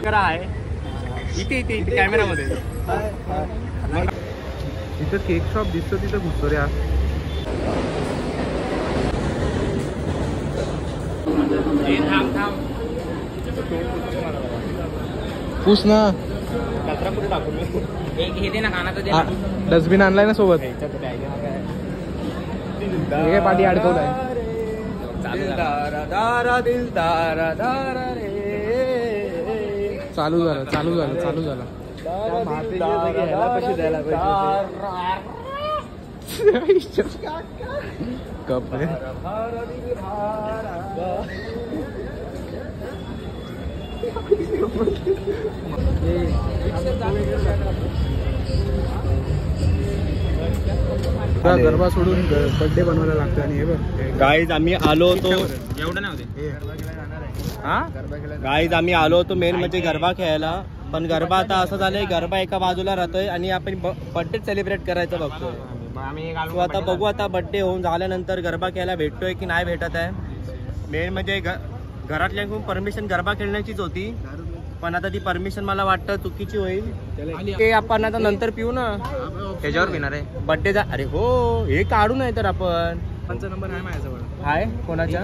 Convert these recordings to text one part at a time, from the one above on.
करा आहे इथे इथे इथे कॅमेरामध्ये इथं केक शॉप दिसतो तिथं घुसतो रे आज. पूछ ना डस्टबिन आणलाय ना सोबत. हे पाठी अडकवलाय. चालू झालं चालू झालं चालू झालं. कप गरबा सोडून बर्थडे बनवायला लागतं. आणि हे बघ गाईज आम्ही आलो होतो एवढं नव्हते हा गाईज आम्ही आलो होतो मेन म्हणजे गरबा खेळायला. पण गरबा आता असं झालंय गरबा एका बाजूला राहतोय आणि आपण बर्थडे सेलिब्रेट करायचं बघतोय. तो आता बघू आता बर्थडे होऊन झाल्यानंतर गरबा खेळायला भेटतोय की नाही भेटत आहे. मेन म्हणजे घरातल्यांकडून परमिशन गरबा खेळण्याचीच होती पण आता ती परमिशन मला वाटतं चुकीची होईल. ते आपण आता नंतर पिऊ ना त्याच्यावर पिणार आहे बर्थडेचा. अरे हो हे काढू नाही तर आपण नंबर आहे माझ्याजवळ. आहे कोणाच्या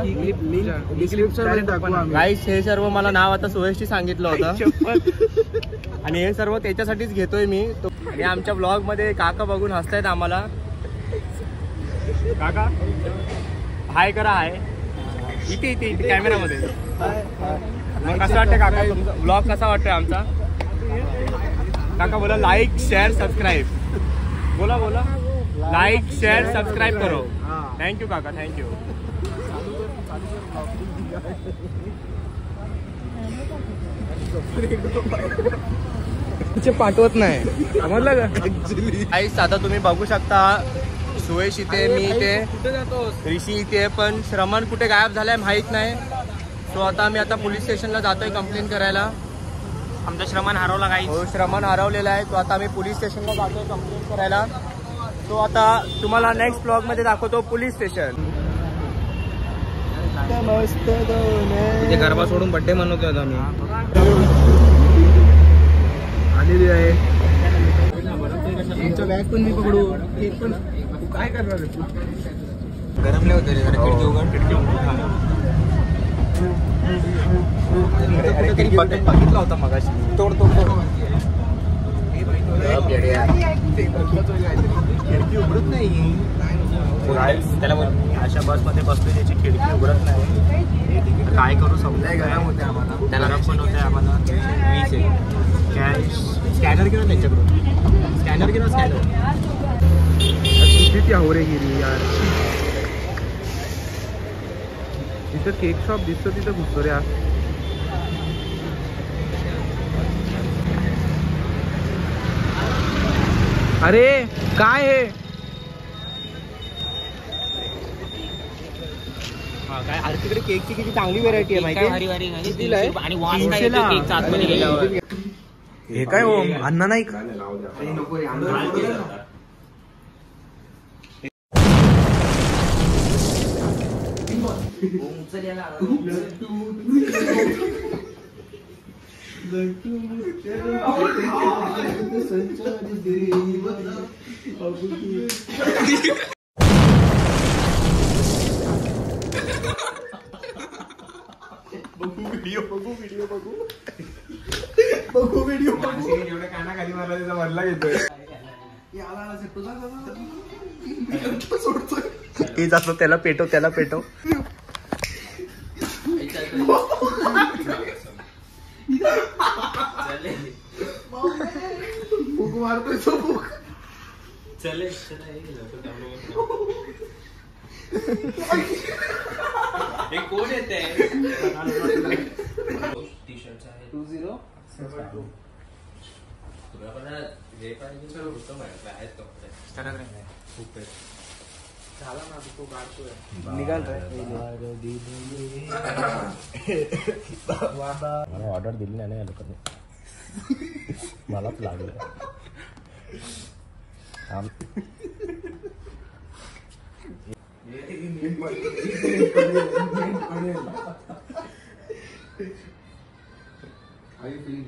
गाईस हे सर्व मला नाव आता सुयशची सांगितलं होतं आणि हे सर्व त्याच्यासाठीच घेतोय मी. आणि आमच्या ब्लॉग मध्ये काका बघून हसतायत आम्हाला. काका हाय करा आहे इथे इथे इथे कॅमेरामध्ये. मग कसं वाटतं काका तुमचा ब्लॉग कसा वाटतोय आमचा. काका बोला लाईक शेअर सबस्क्राईब. बोला बोला लाईक शेअर सबस्क्राईब करो. थँक्यू काका थँक्यू. पाठवत नाही समजलं का. आता तुम्ही बघू शकता सुयश इथे मी इथे ऋषी इथे पण श्रमण कुठे गायब झालाय माहित नाही. तो आता मी आता पोलीस स्टेशनला जातोय कंप्लेंट करायला. आमचा श्रमण हरवला काही. हो श्रमण हरवलेला आहे. तो आता मी पोलीस स्टेशनला जातोय कंप्लेंट करायला. तो आता तुम्हाला नेक्स्ट ब्लॉग मध्ये दाखवतो पोलीस स्टेशन. तिथे गरबा सोडून बर्थडे मनवतोय आता आम्ही. आलेली आहे तुमचा बॅग पण मी पकडू. केक पण काय करणार आहे तू. गरम नाही होत खिडकी उघड. खिडकी बघितला होता मगाशी. तोड तोड तोड. खिडकी उघडत नाही त्याला. अशा बसमध्ये बसलो त्याची खिडकी उघडत नाही. काय करू समजाय गरम होते आम्हाला. त्याला गरम पण होते आम्हाला. वीज आहे कॅश स्कॅनर घेऊन त्यांच्याकडून स्कॅनर घेऊन स्कॅनर किती आवरेगिरी यार. इथं केक शॉप दिसतो तिथं घुसतो रे आज. अरे काय हे काय अरे तिकडे केकची किती चांगली व्हेरायटी आहे माहिती आहे. हे काय हो अण्णा नाही का. व्हिडिओ जेवढ्या कानाखाली मारला त्याचा बदला घेतोय. ते जातो त्याला पेटव त्याला पेटव. फुक मारतोय तो फुक. चले हे कोण येते. टी शर्ट आहे 2072. तुला पण जे पाहिजे होतं म्हटलं आहेत कपडे खूप आहे. झाला ना तो काढतोय निघाल मला ऑर्डर दिली नाही या लोकांनी. मलाच लागलं. Happy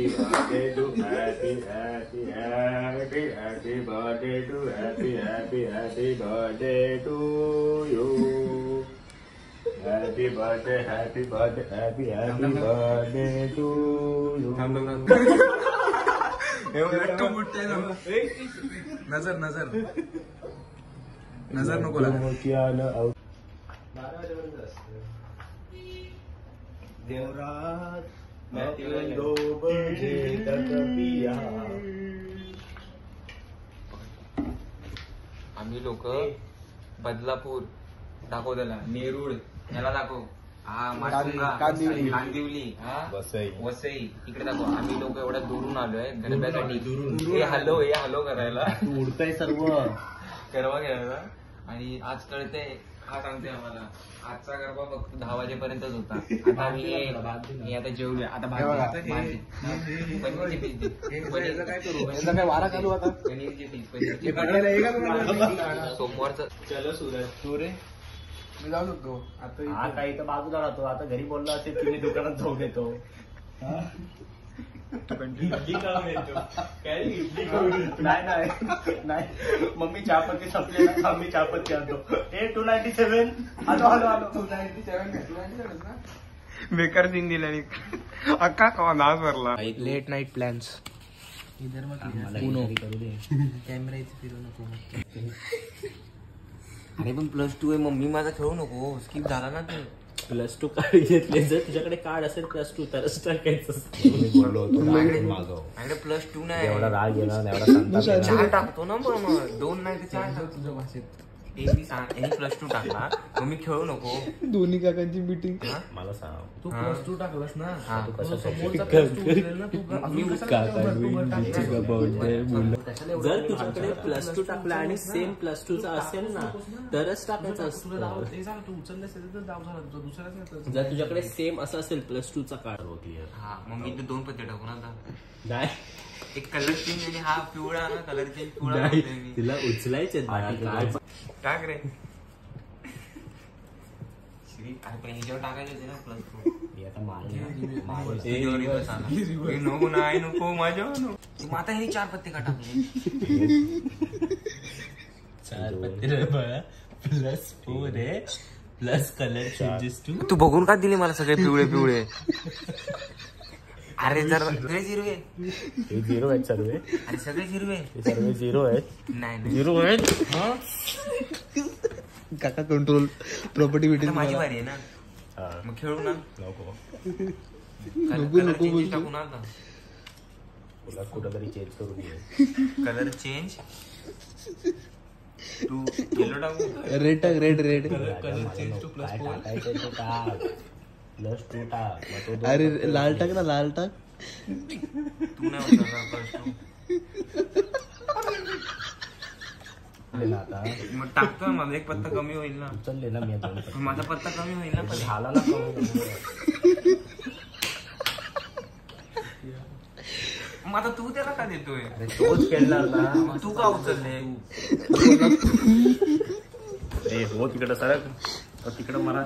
birthday to happy birthday to happy birthday to you. Happy birthday to you. नजर नको देवरात आम्ही लोक बदलापूर दाखव त्याला नेरूळ याला दाखव कांदिवली वसई इकडे दाखव. आम्ही लोक एवढ्या दुरून आलोय गरब्यासाठी. हे हॅलो करायला उडतंय सर्व गरबा खेळायला. आणि आज कळतंय हा सांगतोय आम्हाला आजचा गरबा फक्त 10 वाजेपर्यंतच होता. आता आम्ही आता जेवूया. आता पनीरची पीस काय करू काय वारा चालू आता पनीरची पीस सोमवारचं. चलो सूर्य मी जाऊ शकतो आता इथं बाजूला राहतो. आता घरी बोललो असेल तुम्ही दुकानात जाऊन येतो. नाही मम्मी चहापत्ती संपले ना मम्मी चहापत्ती आणतो. 297 आलो 297 बेकार सीन दिला अक्का कवा नाच भरला. लेट नाईट प्लॅन्स इधर मग करू दे कॅमेरा इथे फिरू नको. अरे पण +2 आहे मम्मी माझा खेळू नको स्किप झाला ना ते. +2 कार्ड घेतले जर तुझ्याकडे कार्ड असेल +2 तरच टाकायचं. माझ्याकडे +2 नाही एवढा राग येणार एवढा 4 टाकतो ना मग 2 नाही ते 4 टाकतो तुझ्या भाषेत. +2 टाकला मग मी खेळू नको. दोन्ही काकांची मीटिंग मला सांग तू +2 टाकलास ना जर तुझ्याकडे +2 टाकला आणि सेम +2चा असेल ना तरच टाकायचं असतं. जर तुझ्याकडे सेम असं असेल +2चा कार्ड हा मग मी 2 पत्ते टाकू ना. नाही एक कलर चेंज आणि हा पिवळा ना कलर चेंज पिवळा तिला उचलायचे टाक रे श्री. अरे पण ह्याच्यावर टाकायचे होते ना +2. नको नाही नको माझ्या मग आता ह्यानी 4 पत्ते का टाकले. 4 पत्ते +4 आहे प्लस कलर चेंजेस टू. तू बघून का दिले मला सगळे पिवळे पिवळे. अरे जर सगळे 0 आहे 0 आहेत सर्व. अरे सगळे 0 आहे सर्व 0 आहेत. नाही 0 आहेत काका कंट्रोल प्रॉपर्टी भेटेल. माझी बारी आहे ना मग खेळू ना. नको टाकू ना आता तुला कुठं चेंज करू दे. कलर चेंज तू येलो टाकू रेड टाक रेड कलर चेंज टू +4 +2 टाक. अरे लाल टाक ना लाल टाक. तू नाही मग टाकतो माझा एक पत्ता कमी होईल ना. उचलले ना मी माझा पत्ता कमी होईल ना पण झाला ना. मग आता तू त्याला का देतोय. तोच खेळणार ना तू का उचलले. हो तिकडं सरक तिकडं मला